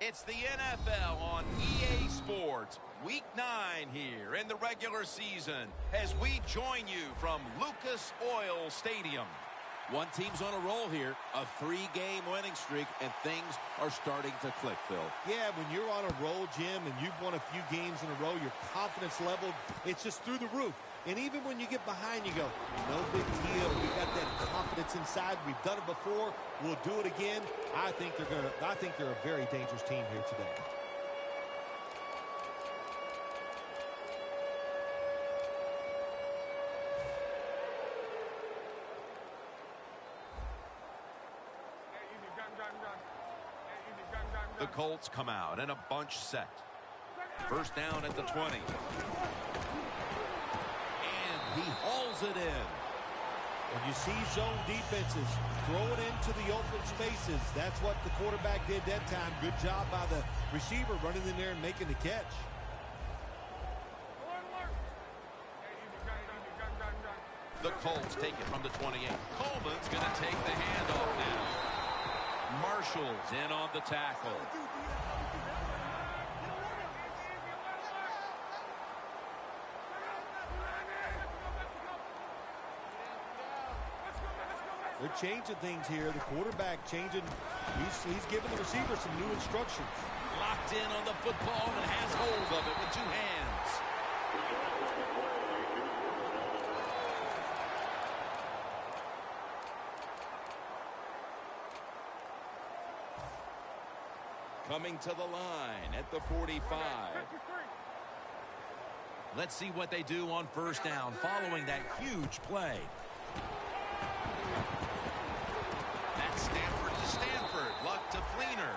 It's the NFL on EA Sports, Week 9 here in the regular season as we join you from Lucas Oil Stadium. One team's on a roll here, a 3-game winning streak, and things are starting to click, Phil. Yeah, when you're on a roll, Jim, and you've won a few games in a row, your confidence level, it's just through the roof. And even when you get behind, you go, no big deal. We got that confidence inside. We've done it before. We'll do it again. I think they're a very dangerous team here today. The Colts come out in a bunch set. First down at the 20. And he hauls it in. When you see zone defenses, throw it into the open spaces. That's what the quarterback did that time. Good job by the receiver running in there and making the catch. The Colts take it from the 28. Coleman's going to take the handoff now. Marshall's in on the tackle. They're changing things here. The quarterback changing. He's giving the receiver some new instructions. Locked in on the football and has hold of it with 2 hands. Coming to the line at the 45. Let's see what they do on first down following that huge play. That's Stanford to Stanford. Luck to Fleener.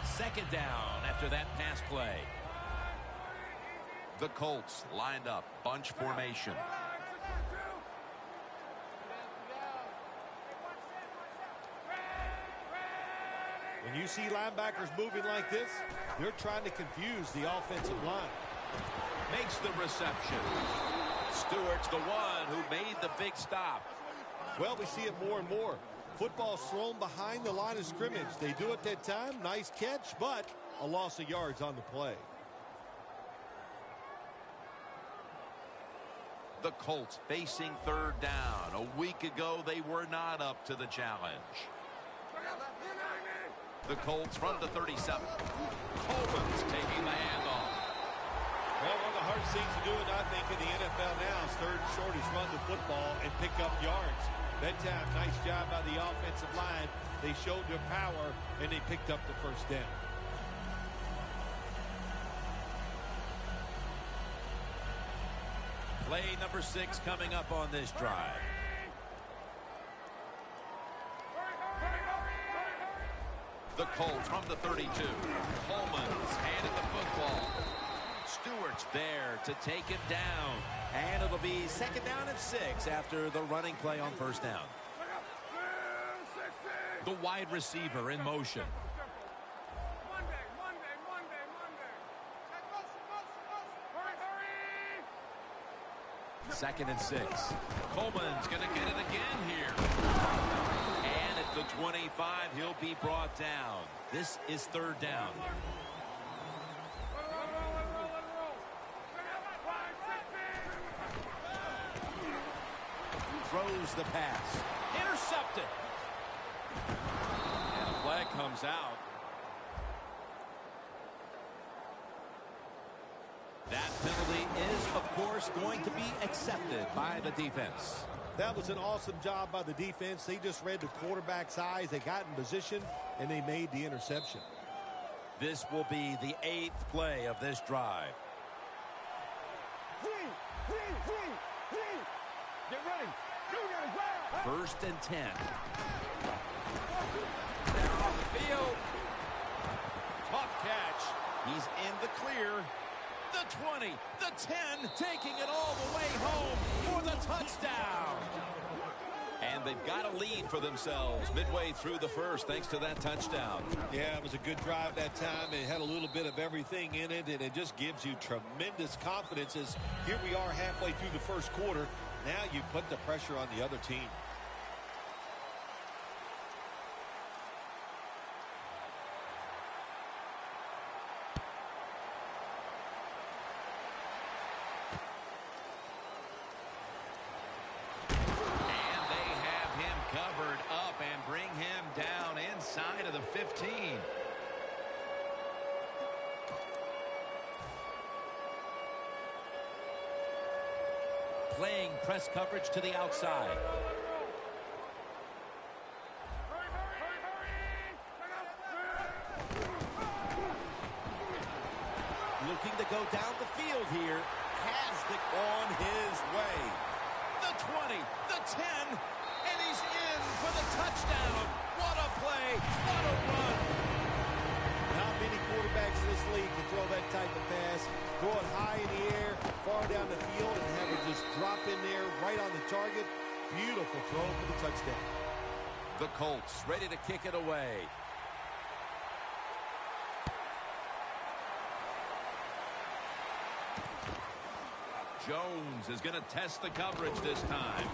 Second down after that pass play. The Colts lined up, bunch formation. When you see linebackers moving like this, they're trying to confuse the offensive line. Makes the reception. Stewart's the one who made the big stop. Well, we see it more and more. Football's thrown behind the line of scrimmage. They do it that time. Nice catch, but a loss of yards on the play. The Colts facing third down. A week ago, they were not up to the challenge. The Colts from the 37. Coleman's taking the handoff. Well, one of the hardest things to do, and I think, in the NFL now is third and short is run the football and pick up yards. That time, nice job by the offensive line. They showed their power, and they picked up the first down. Play number 6 coming up on this drive. The Colts from the 32. Coleman's handed the football. Stewart's there to take him down. And it'll be second down and 6 after the running play on first down. The wide receiver in motion. Second and 6. Coleman's going to get it again here. And at the 25, he'll be brought down. This is third down. Throws the pass. Intercepted. And a flag comes out. That penalty is, of course, going to be accepted by the defense. That was an awesome job by the defense. They just read the quarterback's eyes. They got in position, and they made the interception. This will be the 8th play of this drive. Get ready. First and 10. Down on the field. Tough catch. He's in the clear. The 20, the 10, taking it all the way home for the touchdown. And And they've got a lead for themselves midway through the first thanks to that touchdown. Yeah, it was a good drive that time. It had a little bit of everything in it, and it just gives you tremendous confidence as here we are halfway through the first quarter. Now you put the pressure on the other team. Covered up and bring him down inside of the 15. Playing press coverage to the outside. Looking to go down the field here. Has it on his way. The 20, the 10. And he's in for the touchdown. What a play. What a run. Not many quarterbacks in this league can throw that type of pass. Throw it high in the air, far down the field, and have it just drop in there right on the target. Beautiful throw for the touchdown. The Colts ready to kick it away. Jones is going to test the coverage this time.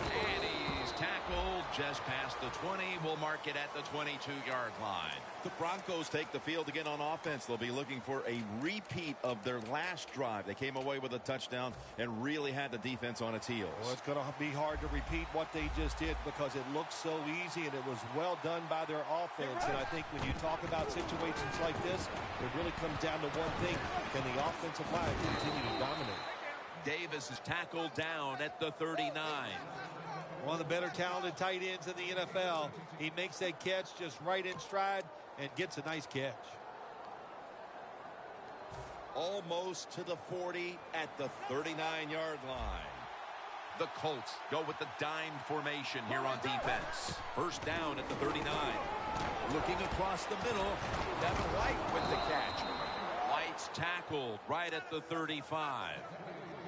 And he's tackled just past the 20. We'll mark it at the 22-yard line. The Broncos take the field again on offense. They'll be looking for a repeat of their last drive. They came away with a touchdown and really had the defense on its heels. Well, it's going to be hard to repeat what they just did because it looks so easy and it was well done by their offense. And I think when you talk about situations like this, it really comes down to one thing. Can the offensive line continue to dominate? Davis is tackled down at the 39. One of the better talented tight ends in the NFL. He makes that catch just right in stride and gets a nice catch. Almost to the 40 at the 39-yard line. The Colts go with the dime formation here on defense. First down at the 39. Looking across the middle, Devin White with the catch. White's tackled right at the 35.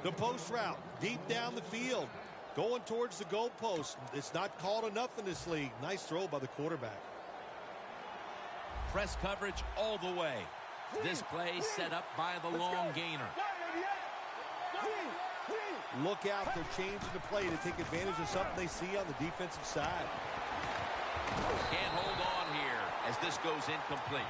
The post route, deep down the field, going towards the goalpost. It's not called enough in this league. Nice throw by the quarterback. Press coverage all the way. This play set up by the long gainer. Look out, they're changing the play to take advantage of something they see on the defensive side. Can't hold on here as this goes incomplete.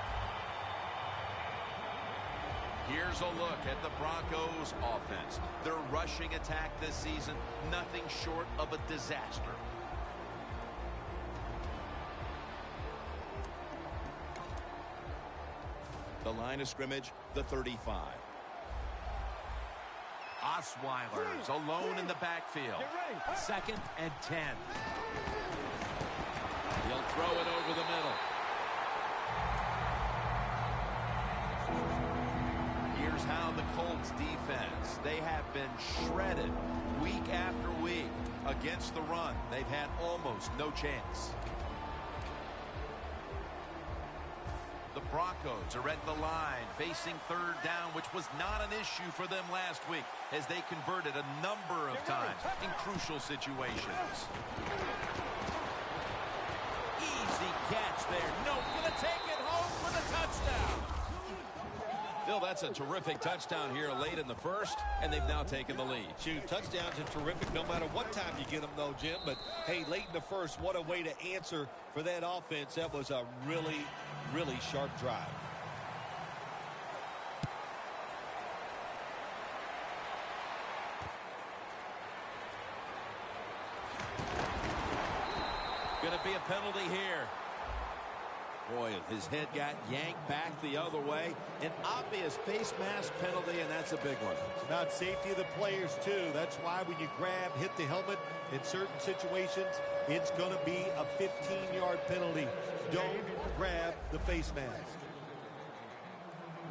Here's a look at the Broncos offense. Their rushing attack this season, nothing short of a disaster. The line of scrimmage, the 35. Osweiler's alone in the backfield. 2nd and 10. He'll throw it over the middle. Here's how the Colts defense, they have been shredded week after week against the run. They've had almost no chance. The Broncos are at the line facing 3rd down, which was not an issue for them last week as they converted a number of times in crucial situations. Easy catch there. No, gonna take it home for the touchdown. Phil, that's a terrific touchdown here late in the first, and they've now taken the lead. Shoot, touchdowns are terrific no matter what time you get them, though, Jim. But, hey, late in the first, what a way to answer for that offense. That was a really, really sharp drive. Going to be a penalty here. Boy, his head got yanked back the other way. An obvious face mask penalty, and that's a big one. It's about safety of the players, too. That's why when you grab, hit the helmet in certain situations, it's going to be a 15-yard penalty. Don't grab the face mask.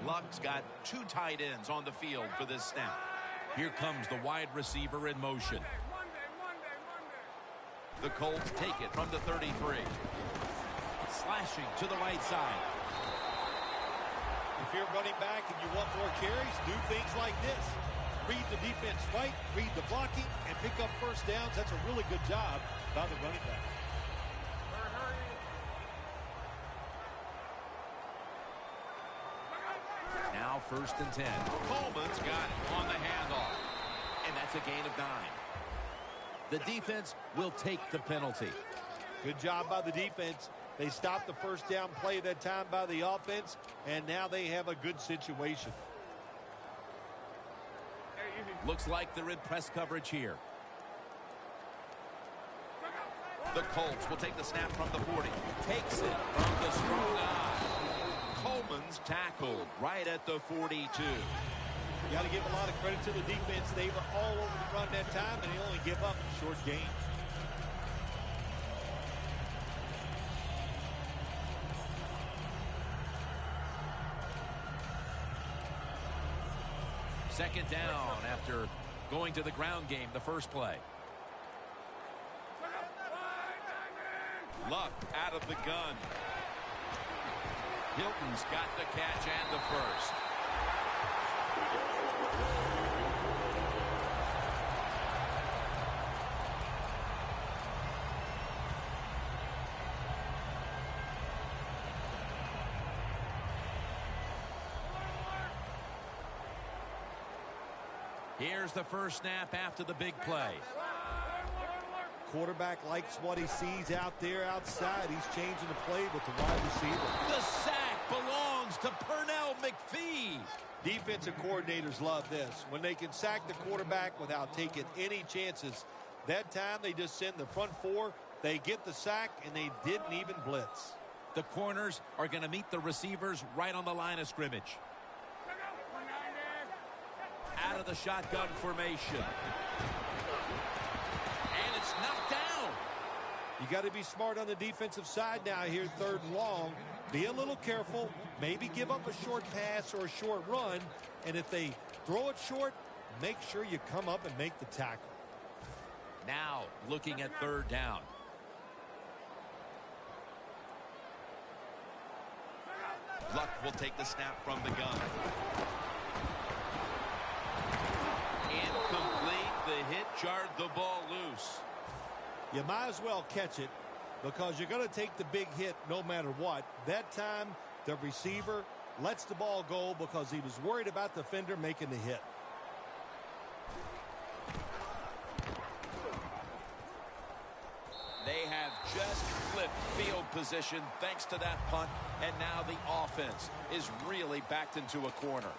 Luck's got 2 tight ends on the field for this snap. Here comes the wide receiver in motion. The Colts take it from the 33. Slashing to the right side. If you're running back and you want more carries, do things like this. read the defense right, read the blocking, and pick up first downs. That's a really good job by the running back. Now 1st and 10. Coleman's got it on the handoff. And that's a gain of 9. The defense will take the penalty. Good job by the defense. They stopped the first down play that time by the offense, and now they have a good situation. Looks like they're in press coverage here. The Colts will take the snap from the 40. Takes it from the strong eye. Coleman's tackled right at the 42. You got to give a lot of credit to the defense. They were all over the run that time, and they only give up short gains. Second down after going to the ground game the first play. Luck out of the gun. Hilton's got the catch and the first. Here's the first snap after the big play. Quarterback likes what he sees out there outside. He's changing the play with the wide receiver. The sack belongs to Pernell McPhee. Defensive coordinators love this. When they can sack the quarterback without taking any chances. That time they just send the front four. They get the sack, and they didn't even blitz. The corners are going to meet the receivers right on the line of scrimmage. Out of the shotgun formation. And it's knocked down. You got to be smart on the defensive side now here, 3rd and long. Be a little careful. Maybe give up a short pass or a short run. And if they throw it short, make sure you come up and make the tackle. Now looking at 3rd down. Luck will take the snap from the gun. Incomplete. The hit jarred the ball loose. You might as well catch it because you're going to take the big hit no matter what. That time, the receiver lets the ball go because he was worried about the defender making the hit. They have just flipped field position thanks to that punt, and now the offense is really backed into a corner.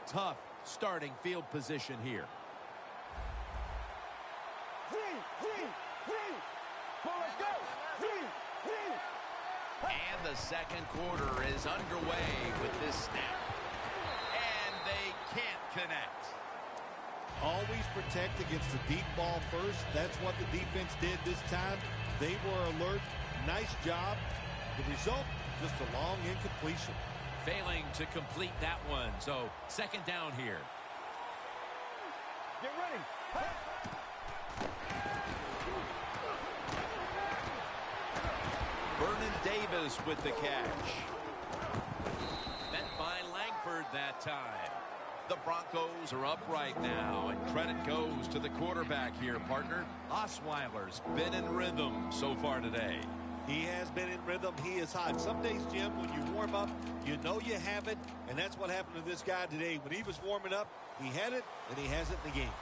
Tough starting field position here. And the second quarter is underway with this snap. And they can't connect. Always protect against the deep ball first. That's what the defense did this time. They were alert. Nice job. The result, just a long incompletion. Failing to complete that one. So, second down here. Get ready. Vernon Davis with the catch. Met by Langford that time. The Broncos are up right now, and credit goes to the quarterback here, partner. Osweiler's been in rhythm so far today. He has been in rhythm. He is hot. Some days, Jim, when you warm up, you know you have it, and that's what happened to this guy today. When he was warming up, he had it, and he has it in the game.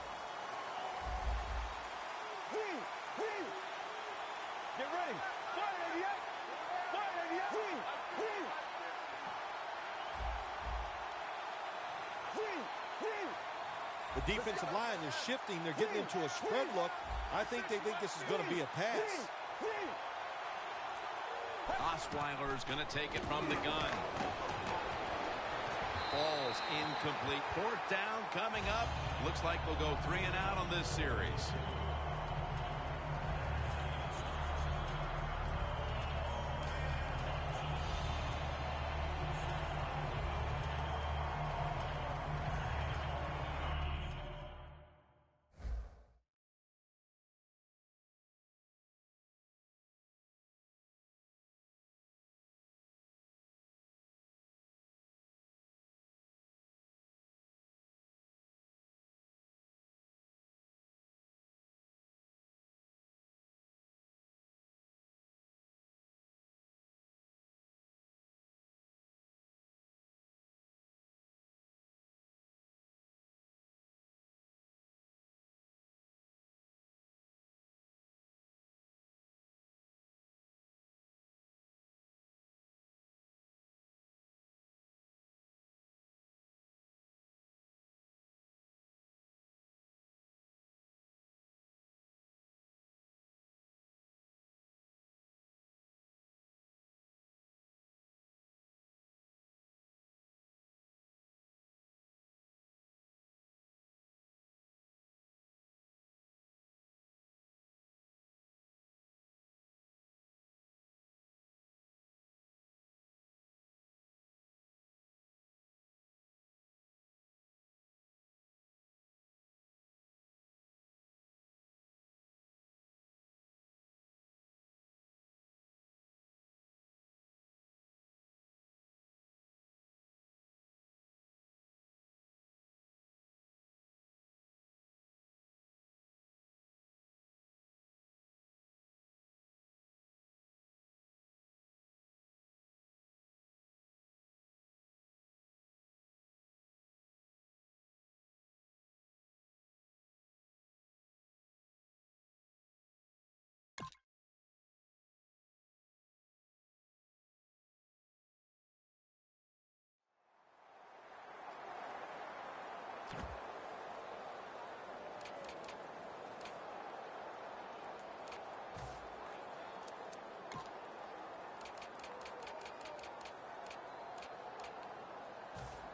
Get ready. The defensive line is shifting. They're getting into a spread look. I think they think this is going to be a pass. Osweiler's going to take it from the gun. Ball's incomplete. 4th down coming up. Looks like they'll go 3 and out on this series.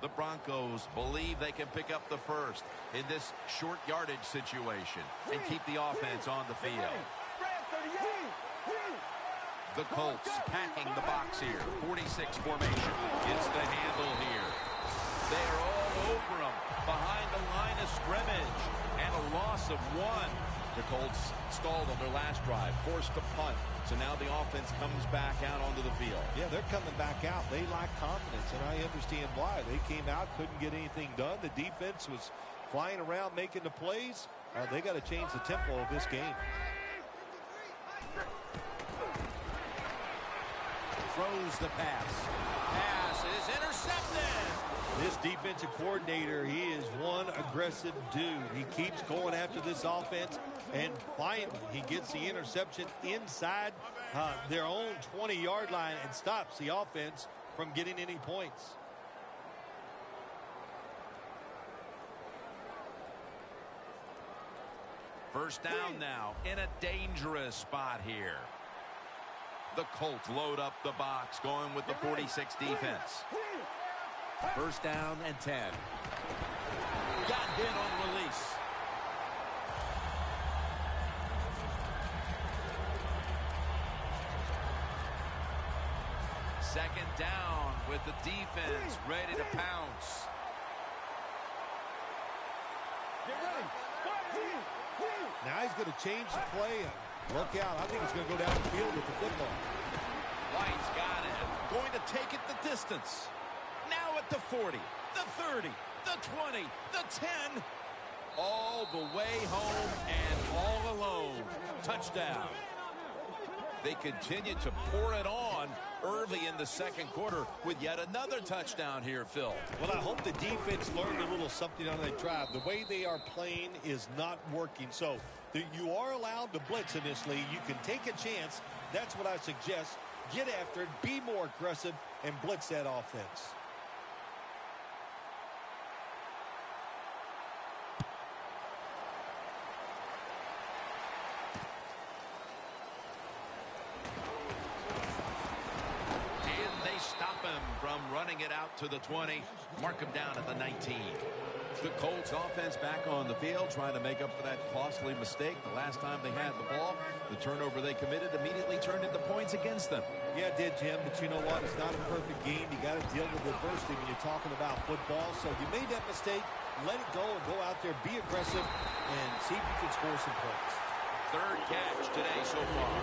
The Broncos believe they can pick up the first in this short yardage situation and keep the offense on the field. The Colts packing the box here. 46 formation. Gets the handle here. They are all over them behind the line of scrimmage. And a loss of 1. The Colts stalled on their last drive, forced to punt. So now the offense comes back out onto the field. Yeah, they're coming back out. They lack confidence, and I understand why. They came out, couldn't get anything done. The defense was flying around making the plays. They got to change the tempo of this game. Throws the pass. Pass is intercepted. This defensive coordinator, he is one aggressive dude. He keeps going after this offense, and finally he gets the interception inside their own 20-yard line and stops the offense from getting any points. First down now in a dangerous spot here. The Colts load up the box, going with the 46 defense. First down and 10. Got hit on release. Second down with the defense ready to pounce. Now he's going to change the play. Look out. I think he's going to go down the field with the football. White's got it. Going to take it the distance. Now at the 40, the 30, the 20, the 10. All the way home and all alone. Touchdown. They continue to pour it on early in the second quarter with yet another touchdown here, Phil. Well, I hope the defense learned a little something on that drive. The way they are playing is not working. So you are allowed to blitz in this league. You can take a chance. That's what I suggest. Get after it, be more aggressive, and blitz that offense. Running it out to the 20. Mark him down at the 19. The Colts offense back on the field, trying to make up for that costly mistake the last time they had the ball. The turnover they committed immediately turned into points against them. Yeah, it did, Jim, but you know what? It's not a perfect game. You got to deal with adversity when you're talking about football. So you made that mistake, let it go and go out there, be aggressive, and see if you can score some points. Third catch today so far.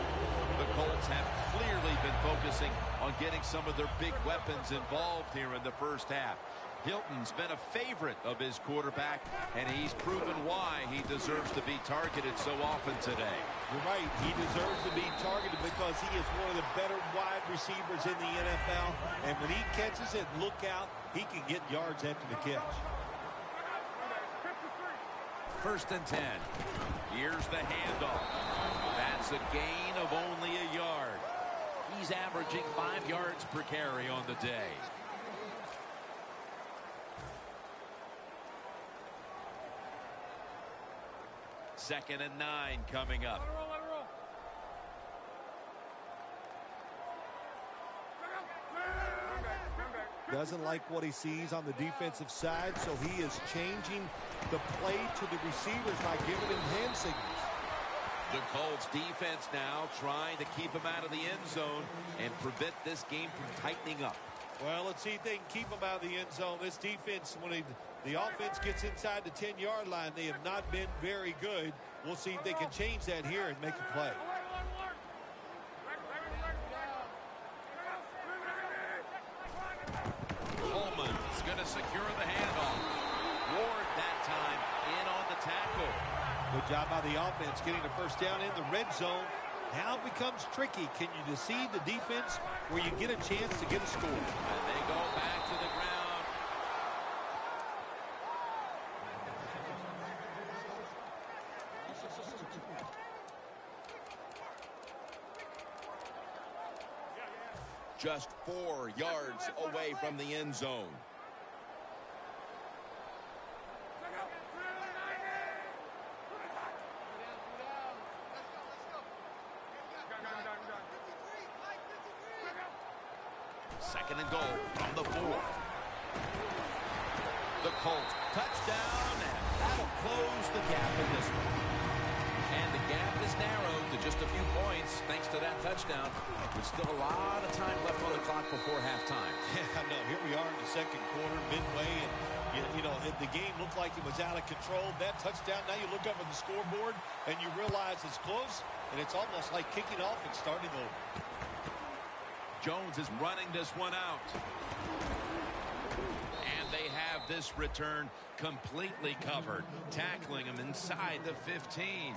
The Colts have clearly been focusing on getting some of their big weapons involved here in the first half. Hilton's been a favorite of his quarterback, and he's proven why he deserves to be targeted so often today. You're right. He deserves to be targeted because he is one of the better wide receivers in the NFL. And when he catches it, look out, he can get yards after the catch. First and 10. Here's the handoff. That's a gain of only a yard. He's averaging 5 yards per carry on the day. Second and 9 coming up. Doesn't like what he sees on the defensive side, so he is changing the play to the receivers by giving him hand signals. The Colts defense now trying to keep him out of the end zone and prevent this game from tightening up. Well, let's see if they can keep him out of the end zone. This defense, when the offense gets inside the 10-yard line, they have not been very good. We'll see if they can change that here and make a play. Coleman's going to secure the handoff. Ward that time in on the tackle. Good job by the offense getting the first down in the red zone. Now it becomes tricky. Can you deceive the defense where you get a chance to get a score? And they go back to the ground. Just 4 yards away from the end zone. Second and goal from the 4. The Colts touchdown, and that'll close the gap in this one. And the gap is narrowed to just a few points thanks to that touchdown. There's still a lot of time left on the clock before halftime. Yeah, I know. Here we are in the second quarter, midway, and you know, the game looked like it was out of control. That touchdown, now you look up at the scoreboard, and you realize it's close, and it's almost like kicking off and starting over. Jones is running this one out. And they have this return completely covered, tackling him inside the 15.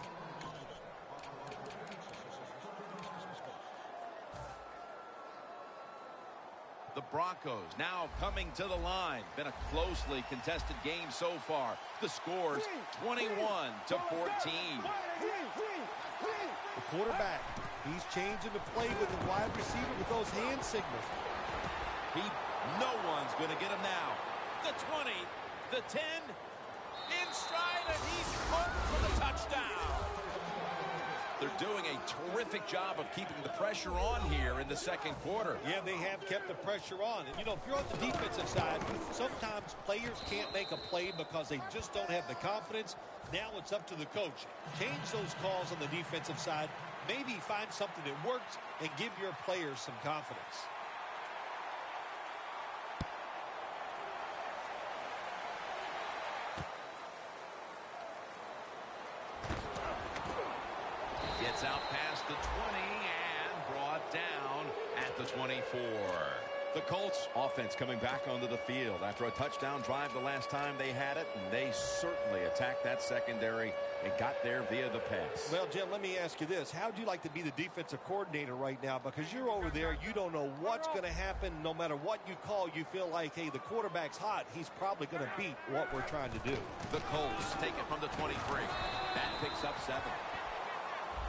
The Broncos now coming to the line. Been a closely contested game so far. The score's 21-14. The quarterback, he's changing the play with the wide receiver with those hand signals. No one's going to get him now. The 20, the 10, in stride, and he's caught for the touchdown. They're doing a terrific job of keeping the pressure on here in the second quarter. Yeah, they have kept the pressure on. And, you know, if you're on the defensive side, sometimes players can't make a play because they just don't have the confidence. Now it's up to the coach. Change those calls on the defensive side. Maybe find something that works and give your players some confidence. Gets out past the 20 and brought down at the 24. The Colts offense coming back onto the field after a touchdown drive the last time they had it, and they certainly attacked that secondary and got there via the pass. Well, Jim, let me ask you this. How would you like to be the defensive coordinator right now? Because you're over there, you don't know what's going to happen. No matter what you call, you feel like, hey, the quarterback's hot. He's probably going to beat what we're trying to do. The Colts take it from the 23. That picks up 7.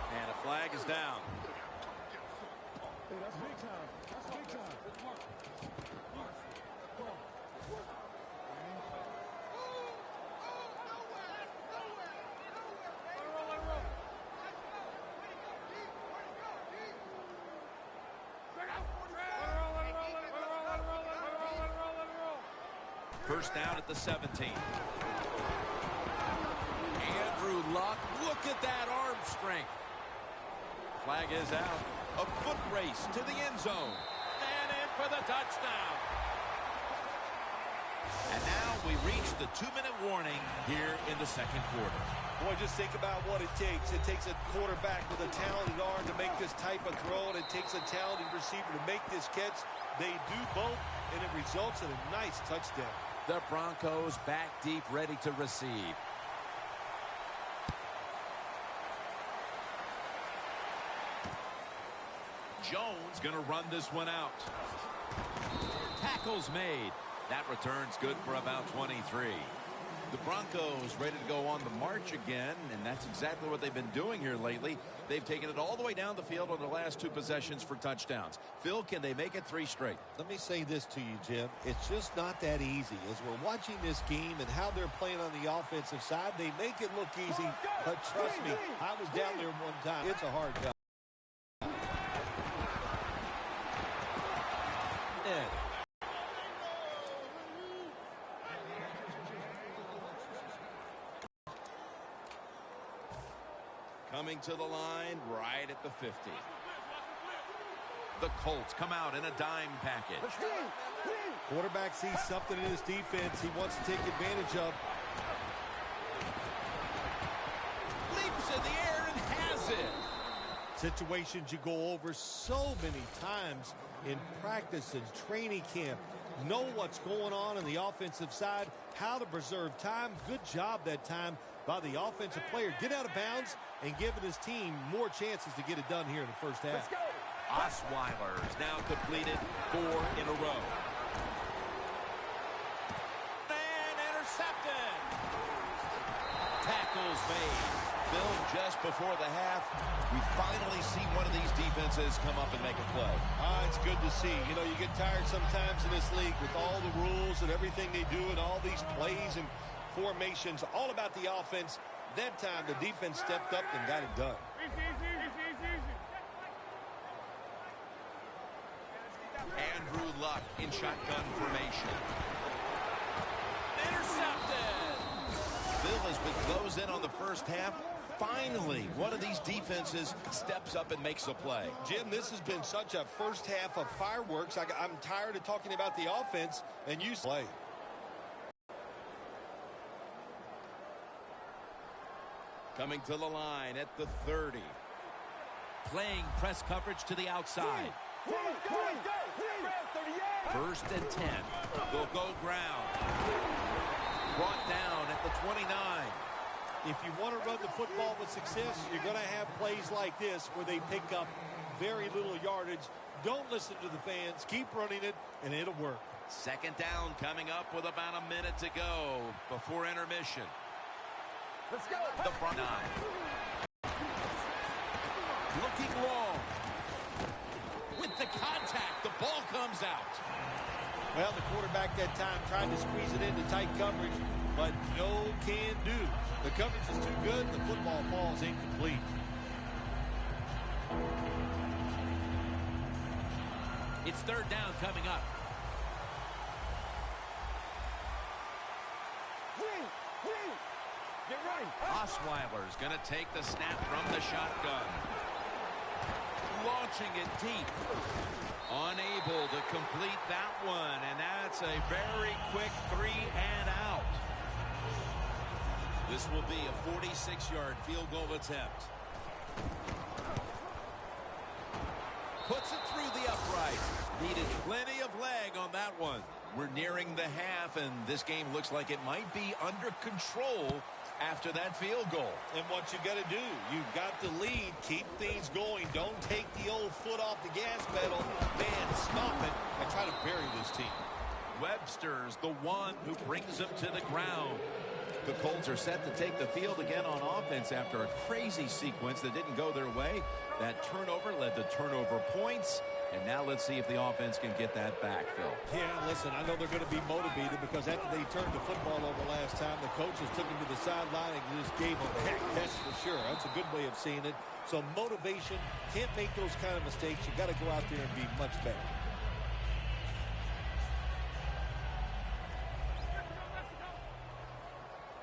And a flag is down. Hey, that's big time. That's big time. First down at the 17. Andrew Luck, look at that arm strength. Flag is out. A foot race to the end zone. And in for the touchdown. And now we reach the 2-minute warning here in the second quarter. Boy, just think about what it takes. It takes a quarterback with a talented arm to make this type of throw, and it takes a talented receiver to make this catch. They do both, and it results in a nice touchdown. The Broncos back deep, ready to receive. Jones going to run this one out. Tackles made. That return's good for about 23. The Broncos ready to go on the march again, and that's exactly what they've been doing here lately. They've taken it all the way down the field on the last 2 possessions for touchdowns. Phil, can they make it 3 straight? Let me say this to you, Jim. It's just not that easy. As we're watching this game and how they're playing on the offensive side, they make it look easy. But trust me, I was down there one time. It's a hard job. Coming to the line right at the 50. The Colts come out in a dime package. Quarterback sees something in his defense he wants to take advantage of. Leaps in the air and has it. Situations you go over so many times in practice and training camp. Know what's going on the offensive side, how to preserve time. Good job that time by the offensive player. Get out of bounds and giving his team more chances to get it done here in the first half. Osweiler's now completed 4 in a row. And intercepted. Tackles made. Phil, just before the half, we finally see one of these defenses come up and make a play. It's good to see. You know, you get tired sometimes in this league with all the rules and everything they do and all these plays and formations, all about the offense. That time, the defense stepped up and got it done. Andrew Luck in shotgun formation. Intercepted. Phil, as we close in on the first half, finally, one of these defenses steps up and makes a play. Jim, this has been such a first half of fireworks. I'm tired of talking about the offense, and you play. Coming to the line at the 30. Playing press coverage to the outside. First and 10. They'll go ground. Brought down at the 29. If you want to run the football with success, you're going to have plays like this where they pick up very little yardage. Don't listen to the fans. Keep running it, and it'll work. Second down coming up with about a minute to go before intermission. Let's go. The front 9. Looking long. With the contact, the ball comes out. Well, the quarterback that time tried to squeeze it into tight coverage, but no can do. The coverage is too good. The football falls incomplete. It's third down coming up. Get ready. Osweiler's going to take the snap from the shotgun. Launching it deep. Unable to complete that one, and that's a very quick 3 and out. This will be a 46-yard field goal attempt. Puts it through the upright. Needed plenty of leg on that one. We're nearing the half, and this game looks like it might be under control after that field goal. And what you got to do, you've got the lead. Keep things going. Don't take the old foot off the gas pedal. Man, stop it and try to bury this team. Webster's the one who brings them to the ground. The Colts are set to take the field again on offense after a crazy sequence that didn't go their way. That turnover led to turnover points. And now let's see if the offense can get that back, Phil. Yeah, listen, I know they're going to be motivated because after they turned the football over last time, the coaches took him to the sideline and just gave him heck. That's for sure. That's a good way of seeing it. So motivation, can't make those kind of mistakes. You got to go out there and be much better.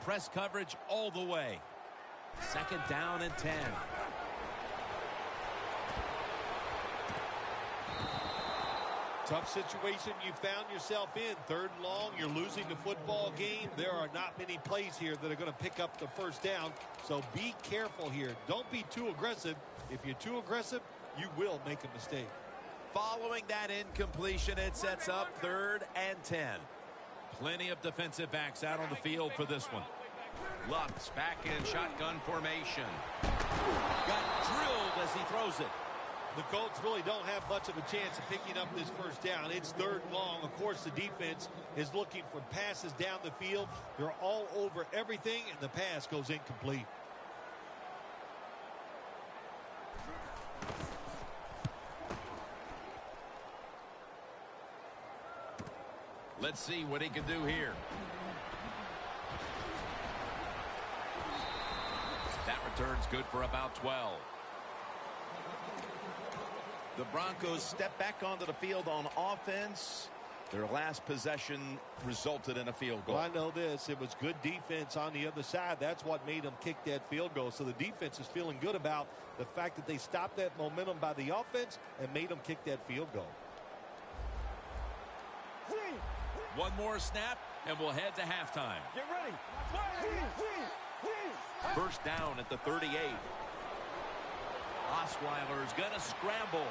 Press coverage all the way. Second down and 10. Tough situation you found yourself in. Third and long, you're losing the football game. There are not many plays here that are going to pick up the first down. So be careful here. Don't be too aggressive. If you're too aggressive, you will make a mistake. Following that incompletion, it sets up third and 10. Plenty of defensive backs out on the field for this one. Lux back in shotgun formation. Got drilled as he throws it. The Colts really don't have much of a chance of picking up this first down. It's third and long. Of course, the defense is looking for passes down the field. They're all over everything, and the pass goes incomplete. Let's see what he can do here. That return's good for about 12. The Broncos step back onto the field on offense. Their last possession resulted in a field goal. Well, I know this. It was good defense on the other side. That's what made them kick that field goal. So the defense is feeling good about the fact that they stopped that momentum by the offense and made them kick that field goal. One more snap, and we'll head to halftime. Get ready. First down at the 38. Osweiler's going to scramble.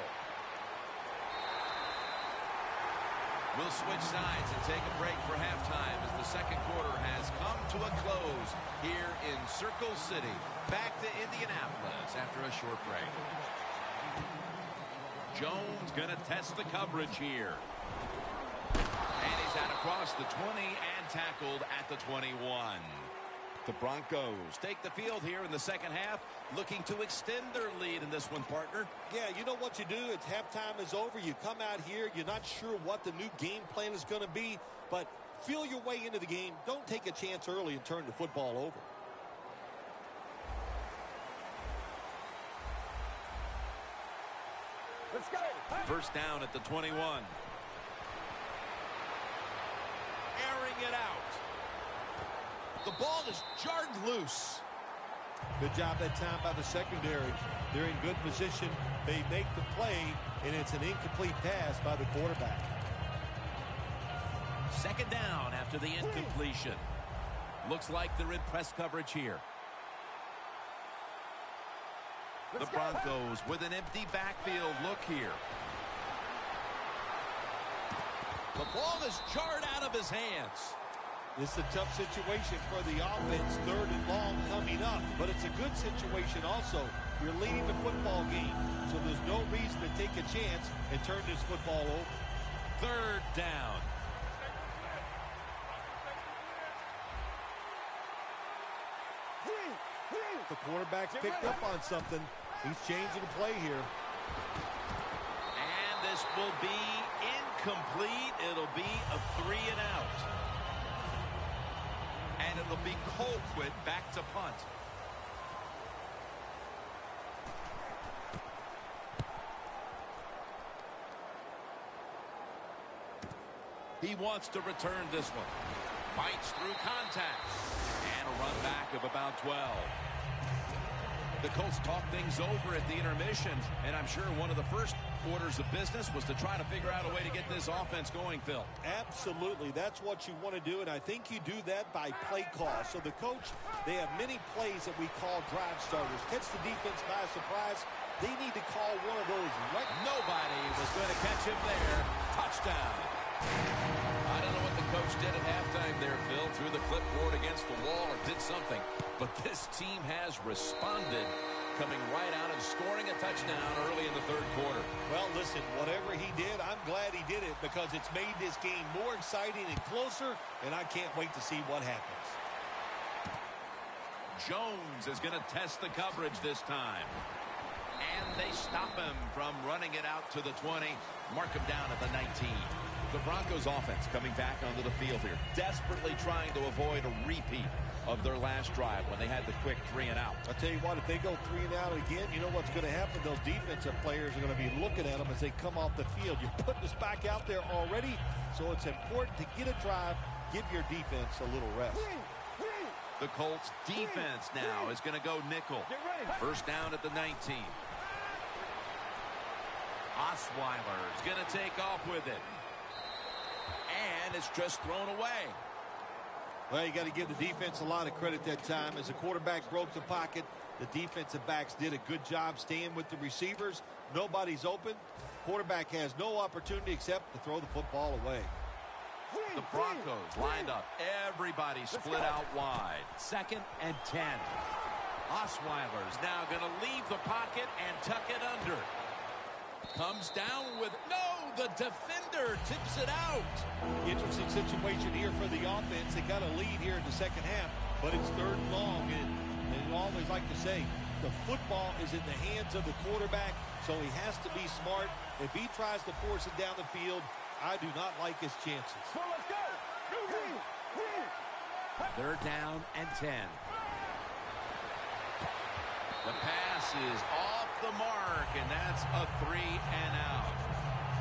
We'll switch sides and take a break for halftime as the second quarter has come to a close here in Circle City. Back to Indianapolis after a short break. Jones going to test the coverage here. And he's out across the 20 and tackled at the 21. The Broncos take the field here in the second half, looking to extend their lead in this one, partner. Yeah, you know what you do? It's halftime is over. You come out here. You're not sure what the new game plan is going to be, but feel your way into the game. Don't take a chance early and turn the football over. Let's go. First down at the 21. Airing it out. The ball is jarred loose. Good job that time by the secondary. They're in good position. They make the play, and it's an incomplete pass by the quarterback. Second down after the incompletion. Looks like they're in press coverage here. The Broncos with an empty backfield look here. The ball is jarred out of his hands. It's a tough situation for the offense. 3rd and long coming up, but it's a good situation also. You're leading the football game, so there's no reason to take a chance and turn this football over. 3rd down. The quarterback's picked up on something. He's changing the play here. And this will be incomplete. It'll be a 3 and out. And it'll be Colquitt back to punt. He wants to return this one. Fights through contact. And a run back of about 12. The Colts talked things over at the intermission, and I'm sure one of the first orders of business was to try to figure out a way to get this offense going, Phil. Absolutely. That's what you want to do, and I think you do that by play call. So the coach, they have many plays that we call drive starters. Catch the defense by surprise. They need to call one of those right. Nobody was going to catch him there. Touchdown. I don't know what the coach did at halftime there, Phil. Threw the clipboard against the wall or did something. But this team has responded, coming right out and scoring a touchdown early in the 3rd quarter. Well, listen, whatever he did, I'm glad he did it because it's made this game more exciting and closer, and I can't wait to see what happens. Jones is going to test the coverage this time. And they stop him from running it out to the 20. Mark him down at the 19. The Broncos offense coming back onto the field here, desperately trying to avoid a repeat of their last drive when they had the quick 3 and out. I'll tell you what, if they go 3 and out again, you know what's going to happen? Those defensive players are going to be looking at them as they come off the field. You're putting us back out there already, so it's important to get a drive, give your defense a little rest. The Colts defense now is going to go nickel. First down at the 19. Osweiler's going to take off with it. And it's just thrown away. Well, you got to give the defense a lot of credit that time. As the quarterback broke the pocket, the defensive backs did a good job staying with the receivers. Nobody's open. Quarterback has no opportunity except to throw the football away. The Broncos lined up. Everybody split out wide. 2nd and 10. Osweiler's now going to leave the pocket and tuck it under. Comes down with, no, the defender tips it out. Interesting situation here for the offense. They got a lead here in the second half, but it's 3rd and long. And you always like to say, the football is in the hands of the quarterback, so he has to be smart. If he tries to force it down the field, I do not like his chances. Well, let's go. 3rd down and 10. The pass is off the mark, and that's a 3 and out.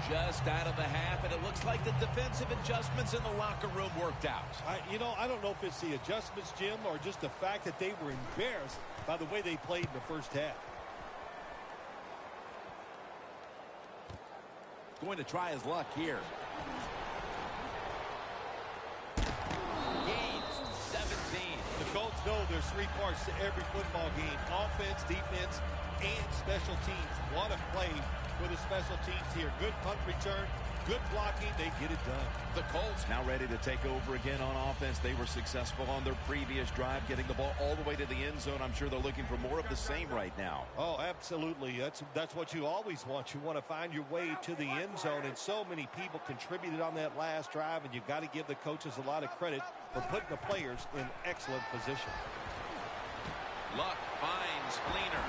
Just out of the half, and it looks like the defensive adjustments in the locker room worked out. I don't know if it's the adjustments, Jim, or just the fact that they were embarrassed by the way they played in the first half. Going to try his luck here. Gains 17. The Colts know there's 3 parts to every football game: offense, defense, and special teams. What a play for the special teams here. Good punt return, good blocking. They get it done. The Colts now ready to take over again on offense. They were successful on their previous drive, getting the ball all the way to the end zone. I'm sure they're looking for more of the same right now. Oh, absolutely. That's what you always want. You want to find your way to the end zone, and so many people contributed on that last drive, and you've got to give the coaches a lot of credit for putting the players in excellent position. Luck finds Fleener.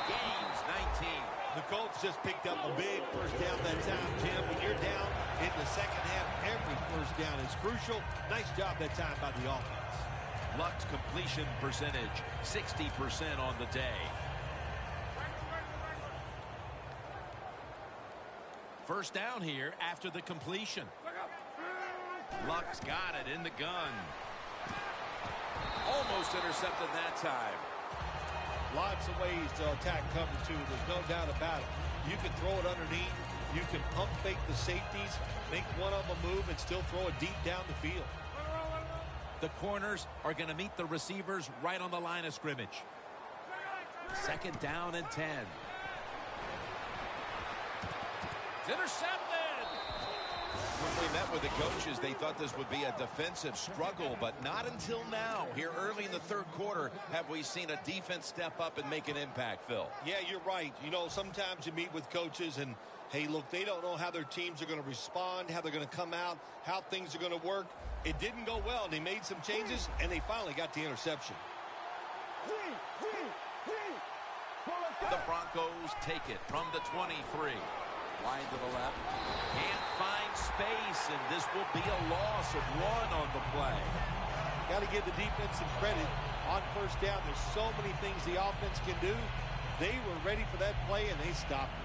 Gains 19. The Colts just picked up a big first down that time, Jim. When you're down in the second half, every first down is crucial. Nice job that time by the offense. Luck's completion percentage, 60% on the day. First down here after the completion. Luck's got it in the gun. Almost intercepted that time. Lots of ways to attack cover two. There's no doubt about it. You can throw it underneath. You can pump fake the safeties, make one of them move, and still throw it deep down the field. The corners are going to meet the receivers right on the line of scrimmage. 2nd down and 10. It's intercepted. When we met with the coaches, they thought this would be a defensive struggle, but not until now. Here early in the 3rd quarter have we seen a defense step up and make an impact, Phil. Yeah, you're right. You know, sometimes you meet with coaches and, hey, look, they don't know how their teams are going to respond, how they're going to come out, how things are going to work. It didn't go well. They made some changes, and they finally got the interception. The Broncos take it from the 23. Line to the left. Can't find space, and this will be a loss of 1 on the play. Got to give the defense some credit on 1st down. There's so many things the offense can do. They were ready for that play, and they stopped it.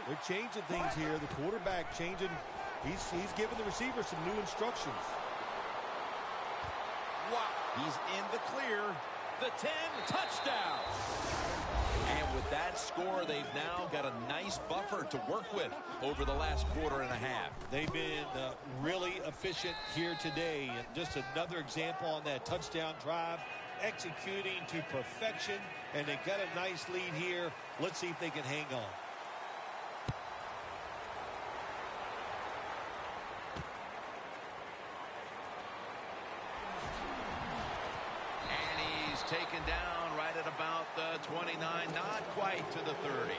They're changing things here. The quarterback changing. He's giving the receiver some new instructions. Wow. He's in the clear. The 10, touchdown. And with that score, they've now got a nice buffer to work with over the last quarter and a half. They've been really efficient here today. And just another example on that touchdown drive, executing to perfection. And they got a nice lead here. Let's see if they can hang on. Taken down right at about the 29, not quite to the 30.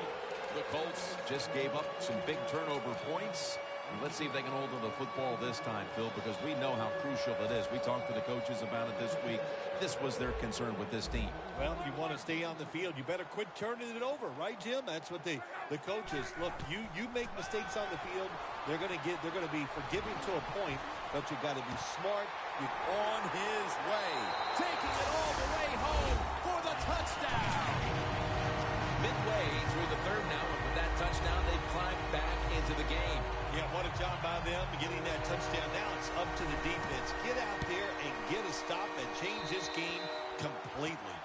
The Colts just gave up some big turnover points. Let's see if they can hold on to the football this time, Phil, because we know how crucial it is. We talked to the coaches about it this week. This was their concern with this team. Well, if you want to stay on the field, you better quit turning it over, right, Jim? That's what the coaches look. You make mistakes on the field, they're going to be forgiving to a point, but you got to be smart. You're on his way, Taking it all the way home for the touchdown. Midway through the 3rd now, and with that touchdown, they've climbed back into the game. Yeah, what a job by them getting that touchdown. Now it's up to the defense. Get out there and get a stop and change this game completely.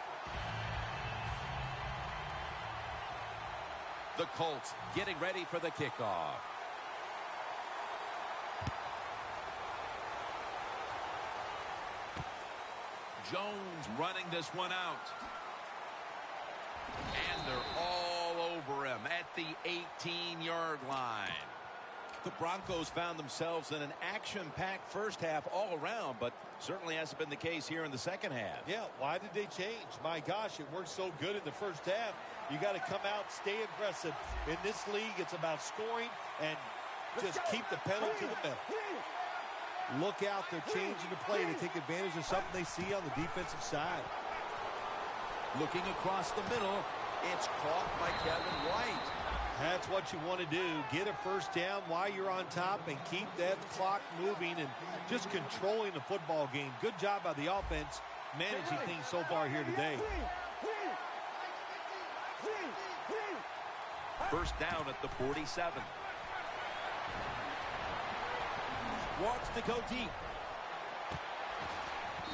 The Colts getting ready for the kickoff. Jones running this one out. And they're all over him at the 18-yard line. The Broncos found themselves in an action-packed 1st half all around, but certainly hasn't been the case here in the 2nd half. Yeah, why did they change? My gosh, it worked so good in the 1st half. You got to come out, stay aggressive. In this league, it's about scoring and just keep the pedal to the metal. Look out, they're changing the play to take advantage of something they see on the defensive side. Looking across the middle, it's caught by Kevin White. That's what you want to do. Get a 1st down while you're on top and keep that clock moving and just controlling the football game. Good job by the offense managing things so far here today. 1st down at the 47. Wants to go deep.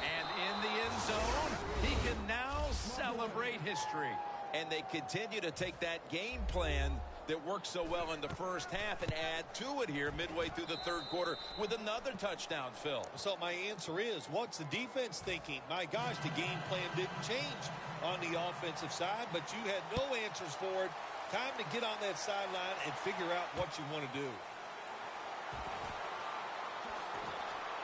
And in the end zone, he can now celebrate history. And they continue to take that game plan that worked so well in the 1st half and add to it here midway through the 3rd quarter with another touchdown, Phil. So my answer is, what's the defense thinking? My gosh, the game plan didn't change on the offensive side, but you had no answers for it. Time to get on that sideline and figure out what you want to do.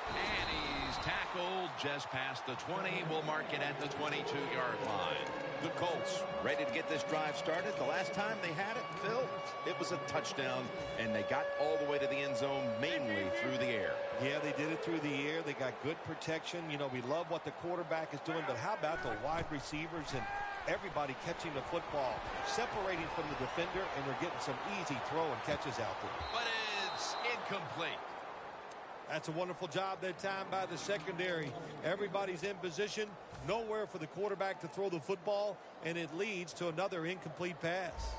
And he's tackled just past the 20. We'll mark it at the 22-yard line. The Colts ready to get this drive started. The last time they had it, Phil, it was a touchdown, and they got all the way to the end zone mainly through the air. Yeah, they did it through the air. They got good protection. You know, we love what the quarterback is doing, but how about the wide receivers and everybody catching the football, separating from the defender, and they're getting some easy throw and catches out there. But it's incomplete. That's a wonderful job that time by the secondary. Everybody's in position, nowhere for the quarterback to throw the football, and it leads to another incomplete pass.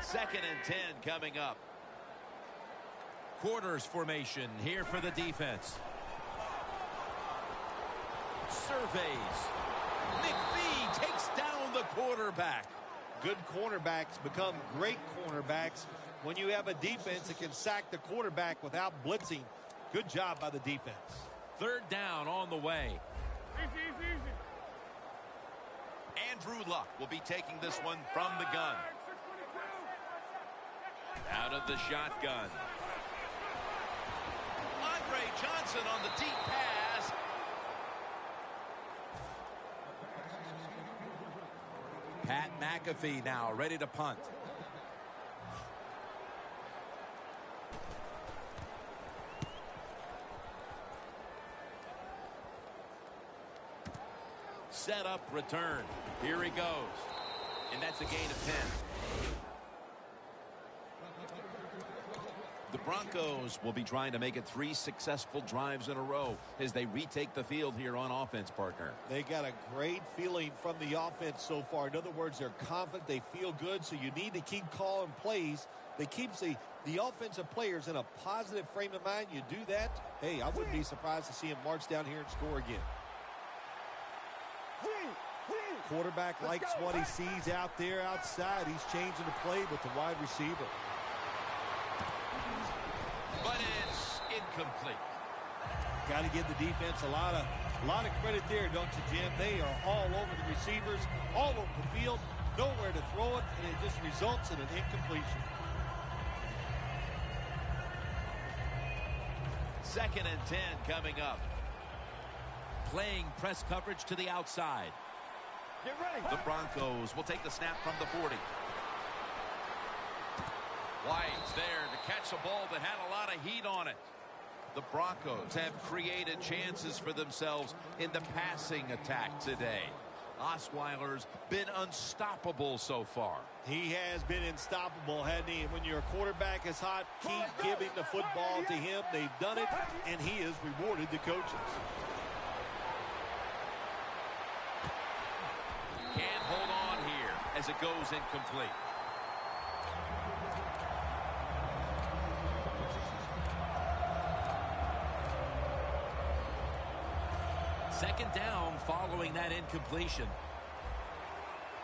2nd and 10 coming up. Quarters formation here for the defense. Surveys. McPhee takes down the quarterback. Good cornerbacks become great cornerbacks when you have a defense that can sack the quarterback without blitzing. Good job by the defense. Third down on the way. Easy. Andrew Luck will be taking this one from the gun. Out of the shotgun. Andre Johnson on the deep pass. Pat McAfee now ready to punt. Set up return. Here he goes. And that's a gain of 10. The Broncos will be trying to make it 3 successful drives in a row as they retake the field here on offense, partner. They got a great feeling from the offense so far. In other words, they're confident, they feel good, so you need to keep calling plays. They keep the offensive players in a positive frame of mind. You do that, hey, I wouldn't be surprised to see him march down here and score again. Quarterback likes what he sees out there outside. He's changing the play with the wide receiver. But it's incomplete. Got to give the defense a lot of credit there, don't you, Jim? They are all over the receivers, all over the field, nowhere to throw it, and it just results in an incompletion. 2nd and 10 coming up. Playing press coverage to the outside. Get ready. The Broncos will take the snap from the 40. White's there to catch a ball that had a lot of heat on it. The Broncos have created chances for themselves in the passing attack today. Osweiler's been unstoppable so far. He has been unstoppable, hasn't he? And when your quarterback is hot, keep giving the football to him. They've done it, and he has rewarded the coaches. Can't hold on here as it goes incomplete. Second down following that incompletion.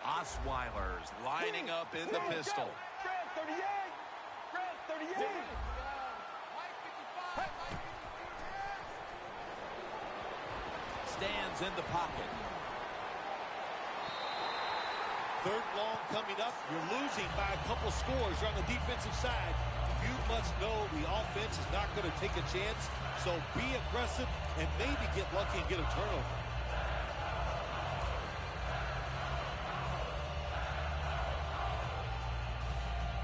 Osweiler's lining up in the pistol. Grab 38. Stands in the pocket. Third long coming up. You're losing by a couple scores on the defensive side. You must know the offense is not going to take a chance, so be aggressive and maybe get lucky and get a turnover.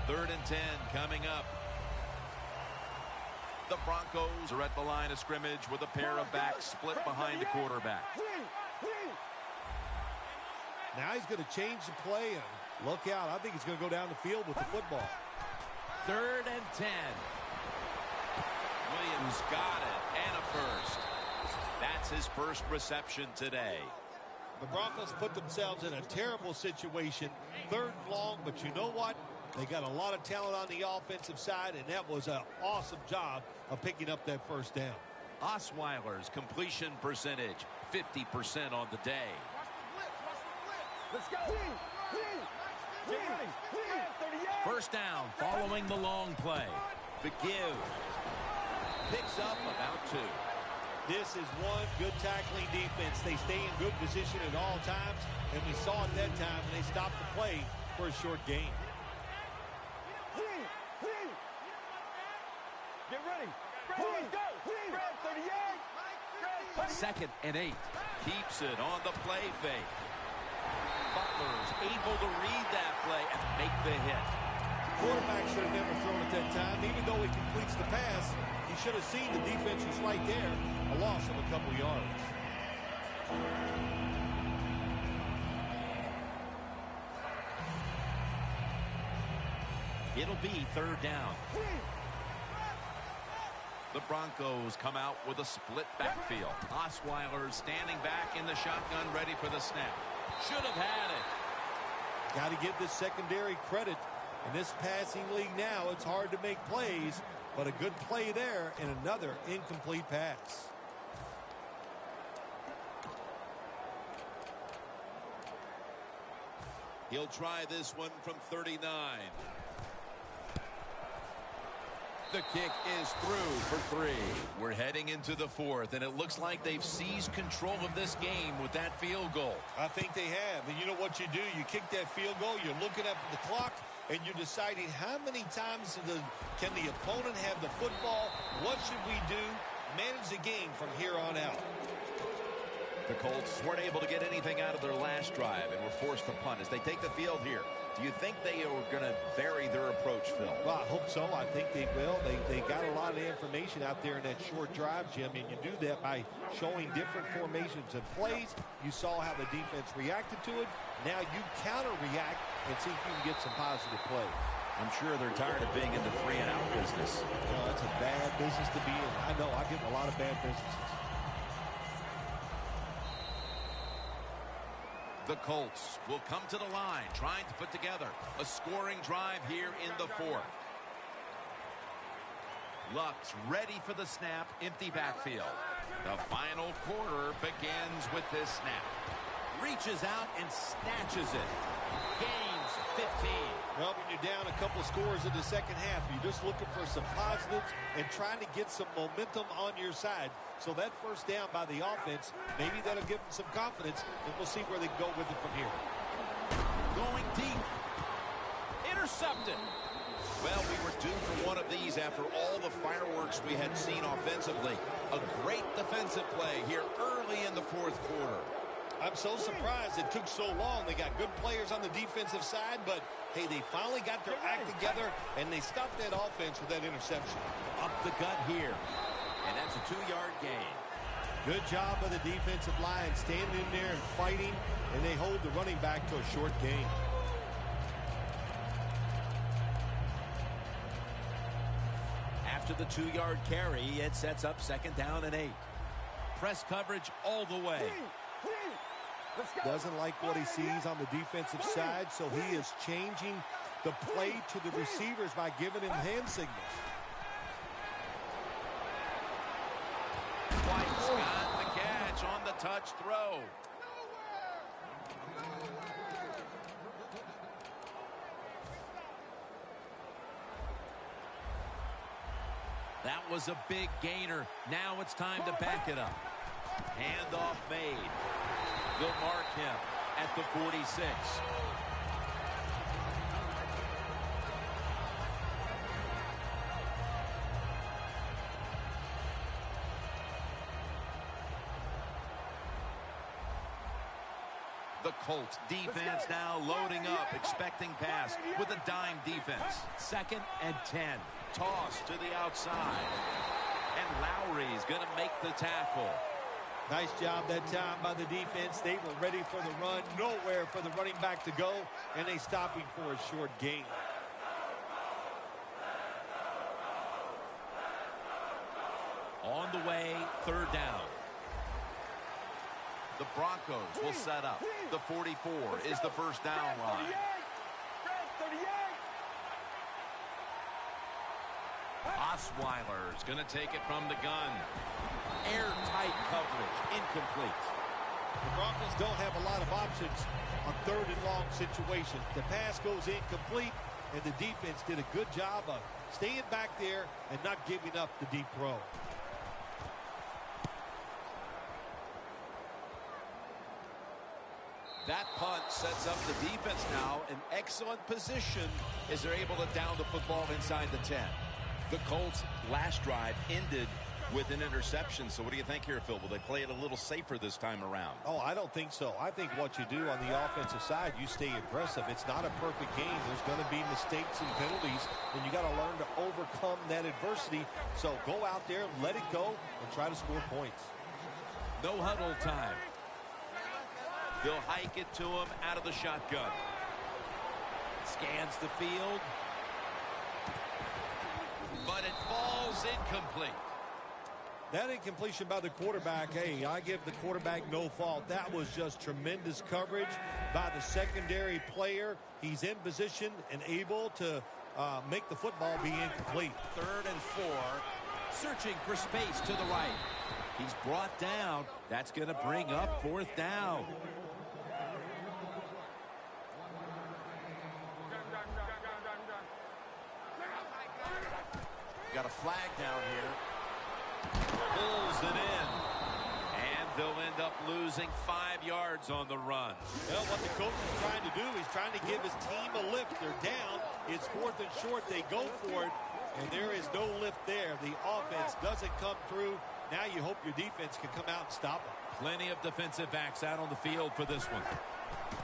Third and 10 coming up. The Broncos are at the line of scrimmage with a pair of backs split behind the quarterback. Now he's going to change the play, and look out. I think he's going to go down the field with the football. 3rd and 10. Williams got it, and a first. That's his first reception today. The Broncos put themselves in a terrible situation. 3rd and long, but you know what? They got a lot of talent on the offensive side, and that was an awesome job of picking up that first down. Osweiler's completion percentage, 50% on the day. Let's go. Get ready. 38. First down following the long play. The give. Picks up about 2. This is one good tackling defense. They stay in good position at all times, and we saw it that time, and they stopped the play for a short gain. Get ready. Let's go. Grab 38. 2nd and 8. Keeps it on the play fake. Butler's able to read that play and make the hit. Quarterback should have never thrown it that time. Even though he completes the pass, he should have seen the defense was right there. A loss of a couple yards. It'll be 3rd down. The Broncos come out with a split backfield. Osweiler standing back in the shotgun, ready for the snap. Should have had it. Got to give this secondary credit. In this passing league now, it's hard to make plays. But a good play there and another incomplete pass. He'll try this one from 39. The kick is through for 3. We're heading into the 4th, and it looks like they've seized control of this game with that field goal. I think they have. And you know what you do? You kick that field goal, you're looking at the clock, and you're deciding how many times can the opponent have the football? What should we do? Manage the game from here on out. The Colts weren't able to get anything out of their last drive and were forced to punt as they take the field here. Do you think they are going to vary their approach, Phil? Well, I hope so. I think they will. They got a lot of information out there in that short drive, Jim, and you do that by showing different formations and plays. You saw how the defense reacted to it. Now you counter-react and see if you can get some positive plays. I'm sure they're tired of being in the free-and-out business. Well, that's a bad business to be in. I know. I get in a lot of bad businesses. The Colts will come to the line, trying to put together a scoring drive here in the 4th. Luck's ready for the snap, empty backfield. The final quarter begins with this snap. Reaches out and snatches it. Gains 15. Well, when you're down a couple scores in the second half, you're just looking for some positives and trying to get some momentum on your side. So that first down by the offense, maybe that'll give them some confidence, and we'll see where they go with it from here. Going deep. Intercepted. Well, we were due for one of these after all the fireworks we had seen offensively. A great defensive play here early in the 4th quarter. I'm so surprised it took so long. They got good players on the defensive side, but, hey, they finally got their act together, and they stopped that offense with that interception. Up the gut here. And that's a 2-yard gain. Good job by the defensive line standing in there and fighting, and they hold the running back to a short gain. After the 2-yard carry, it sets up 2nd down and 8. Press coverage all the way. Doesn't like what he sees on the defensive side, so he is changing the play to the receivers by giving him hand signals. White's got the catch on the touch throw. That was a big gainer. Now it's time to back it up. Handoff made. They'll mark him at the 46. The Colts defense now loading up, expecting pass with a dime defense. 2nd and 10. Toss to the outside. And Lowry's going to make the tackle. Nice job that time by the defense. They were ready for the run. Nowhere for the running back to go, and they stop him for a short gain. On the way, 3rd down. The Broncos will set up. The 44 is the first down line. Osweiler's going to take it from the gun. Airtight coverage. Incomplete. The Broncos don't have a lot of options on 3rd and long situations. The pass goes incomplete, and the defense did a good job of staying back there and not giving up the deep throw. That punt sets up the defense now in excellent position as they're able to down the football inside the 10. The Colts' last drive ended with an interception. So what do you think here, Phil? Will they play it a little safer this time around? Oh, I don't think so. I think what you do on the offensive side, you stay aggressive. It's not a perfect game. There's going to be mistakes and penalties, and you got to learn to overcome that adversity. So go out there, let it go, and try to score points. No huddle time. They'll hike it to him out of the shotgun. Scans the field. But it falls incomplete. That incompletion by the quarterback, hey, I give the quarterback no fault. That was just tremendous coverage by the secondary player. He's in position and able to make the football be incomplete. 3rd and 4. Searching for space to the right. He's brought down. That's going to bring up 4th down. Got a flag down here. Pulls it in. And they'll end up losing 5 yards on the run. Well, what the coach is trying to do, he's trying to give his team a lift. They're down. It's 4th and short. They go for it, and there is no lift there. The offense doesn't come through. Now you hope your defense can come out and stop them. Plenty of defensive backs out on the field for this one.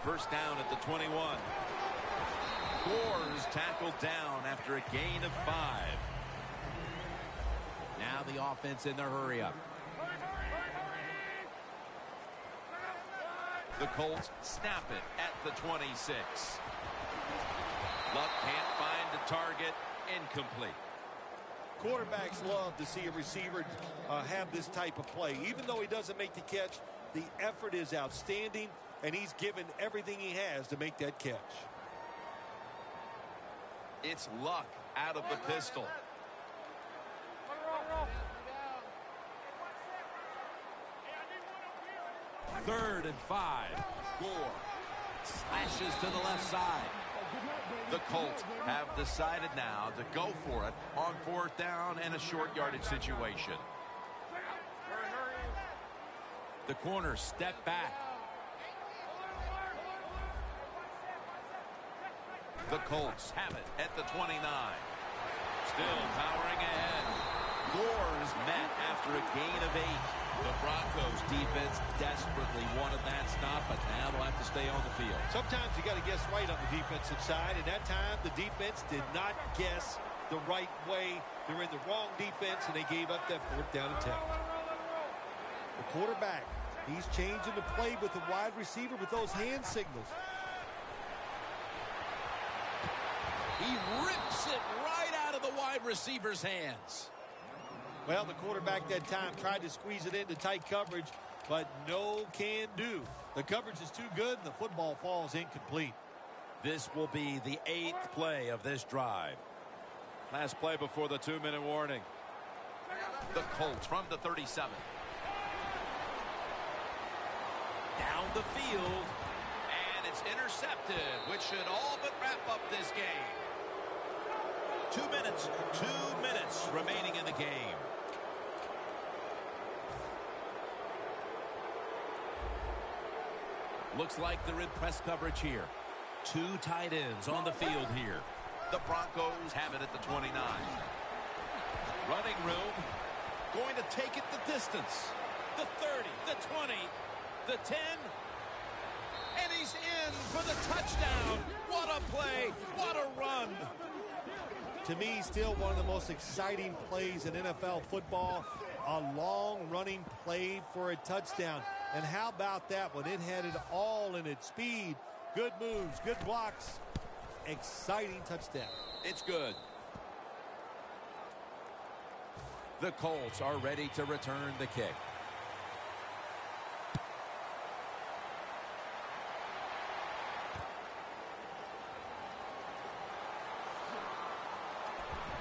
1st down at the 21. Gore's tackled down after a gain of 5. Now the offense in their hurry up. The Colts snap it at the 26. Luck can't find the target. Incomplete. Quarterbacks love to see a receiver have this type of play. Even though he doesn't make the catch, the effort is outstanding, and he's given everything he has to make that catch. It's Luck out of the pistol. 3rd and 5. Gore slashes to the left side. The Colts have decided now to go for it on 4th down and a short yardage situation. The corners step back. The Colts have it at the 29. Still powering ahead. Gore's met after a gain of 8. The Broncos defense desperately wanted that stop, but now they'll have to stay on the field. Sometimes you got to guess right on the defensive side, and that time the defense did not guess the right way. They're in the wrong defense, and they gave up that 4th down attempt. The quarterback, he's changing the play with the wide receiver with those hand signals. He rips it right out of the wide receiver's hands. Well, the quarterback that time tried to squeeze it into tight coverage, but no can do. The coverage is too good, and the football falls incomplete. This will be the 8th play of this drive. Last play before the 2-minute warning. The Colts from the 37. Down the field. And it's intercepted, which should all but wrap up this game. 2 minutes remaining in the game. Looks like they're in press coverage here. 2 tight ends on the field here. The Broncos have it at the 29. Running room. Going to take it the distance. The 30, the 20, the 10. And he's in for the touchdown. What a play. What a run. To me, still one of the most exciting plays in NFL football. A long running play for a touchdown. And how about that one? It had it all in its speed. Good moves, good blocks. Exciting touchdown. It's good. The Colts are ready to return the kick.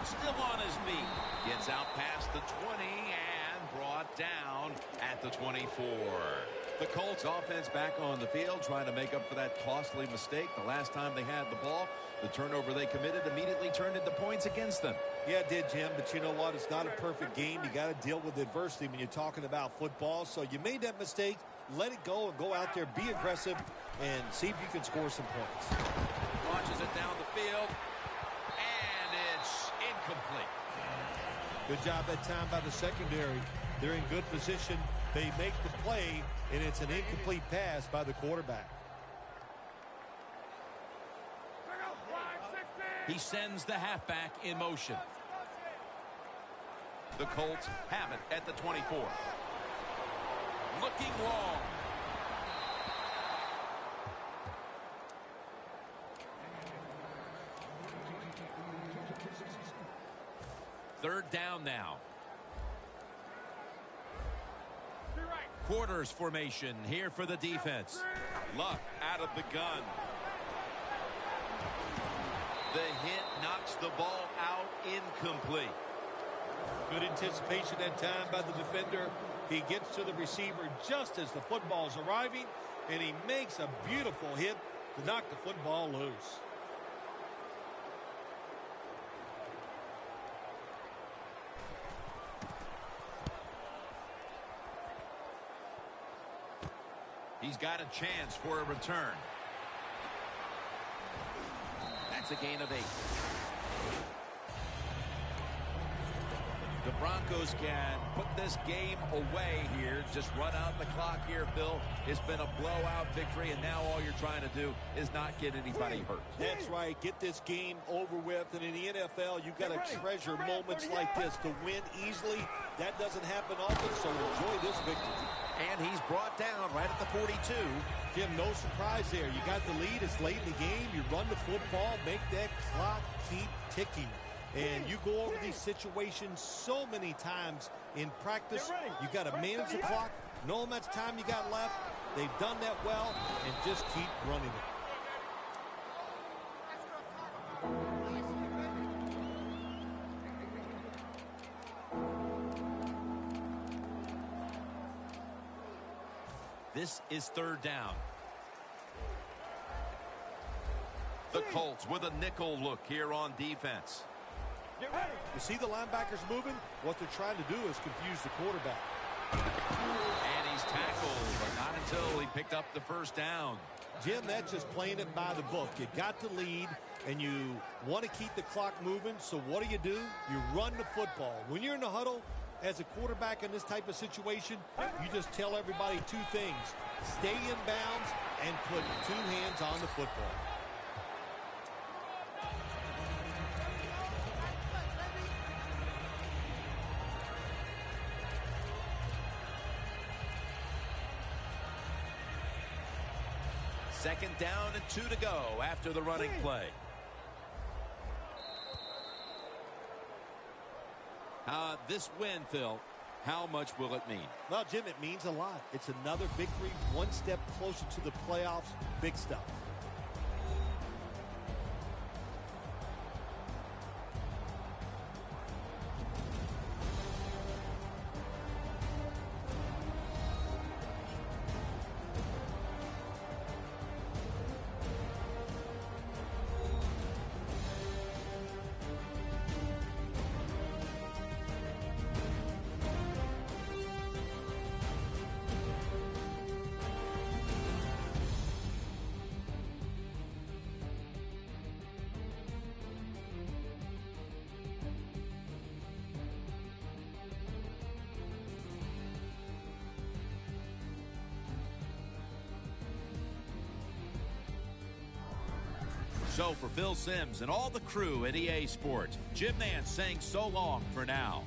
Still on his feet. Gets out past the 20 and brought down at the 24. The Colts offense back on the field trying to make up for that costly mistake. The last time they had the ball, the turnover they committed immediately turned into points against them. Yeah, it did, Jim, but you know what? It's not a perfect game. You got to deal with adversity when you're talking about football. So you made that mistake, let it go, and go out there, be aggressive, and see if you can score some points. Launches it down the field, and it's incomplete. Good job that time by the secondary. They're in good position. They make the play, and it's an incomplete pass by the quarterback. He sends the halfback in motion. The Colts have it at the 24. Looking long. Third down now. Quarters formation here for the defense. Luck out of the gun. The hit knocks the ball out incomplete. Good anticipation that time by the defender. He gets to the receiver just as the football is arriving, and he makes a beautiful hit to knock the football loose. He's got a chance for a return. That's a gain of 8. The Broncos can put this game away here. Just run out the clock here, Phil. It's been a blowout victory, and now all you're trying to do is not get anybody hurt. That's right. Get this game over with. And in the NFL, you've got to treasure moments like this to win easily. That doesn't happen often, so enjoy this victory. And he's brought down right at the 42. Jim, no surprise there. You got the lead. It's late in the game. You run the football, make that clock keep ticking. And you go over these situations so many times in practice. You got to manage the clock, know how much time you got left. They've done that well, and just keep running it. This is 3rd down. The Colts with a nickel look here on defense. You see the linebackers moving? What they're trying to do is confuse the quarterback. And he's tackled, but not until he picked up the 1st down. Jim, that's just playing it by the book. You got the lead, and you want to keep the clock moving, so what do? You run the football. When you're in the huddle, as a quarterback in this type of situation, you just tell everybody 2 things. Stay in bounds and put 2 hands on the football. Second down and 2 to go after the running play. This win, Phil, how much will it mean? Well, Jim, it means a lot. It's another victory, 1 step closer to the playoffs. Big stuff. So for Phil Simms and all the crew at EA Sports, Jim Nance saying so long for now.